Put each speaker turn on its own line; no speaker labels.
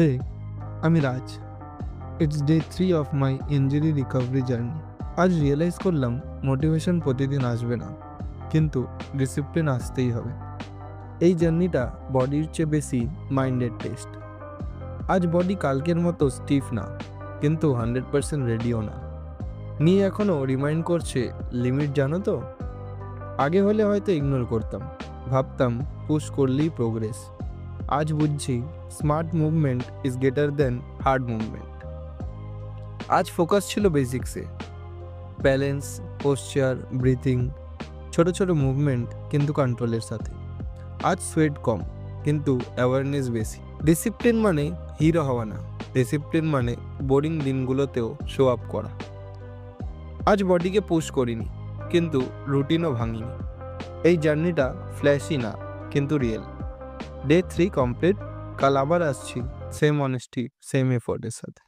হে, আমি Raj. It's day 3 of my injury recovery journey. আজ realise করলাম মোটিভেশন প্রতিদিন আসবে না, কিন্তু ডিসিপ্লিন আসতেই হবে। এই জার্নিটা বডির চেয়ে বেশি মাইন্ডের টেস্ট। আজ বডি কালকের মতো স্টিফ না, কিন্তু 100% রেডিও না। নিয়ে এখনও রিমাইন্ড করছে, লিমিট জানো তো? আগে হলে হয়তো ইগনোর করতাম, ভাবতাম পুশ করলেই প্রোগ্রেস। আজ বুঝছি smart movement is greater than hard movement. আজ ফোকাস ছিল বেসিক্সে, ব্যালেন্স, পোশ্চার, ব্রিথিং, ছোট ছোট মুভমেন্ট কিন্তু কন্ট্রোলের সাথে। আজ সোয়েট কম, কিন্তু অ্যাওয়ারনেস বেশি। ডিসিপ্লিন মানে হিরো হওয়া না, ডিসিপ্লিন মানে বোরিং দিনগুলোতেও শো আপ করা। আজ বডিকে পুশ করিনি, কিন্তু রুটিনও ভাঙিনি। এই জার্নিটা ফ্ল্যাশি না, কিন্তু রিয়েল। Day 3 complete. কাল আবার আসছি, সেম অনেস্টি, সেম এফোর্টের সাথে।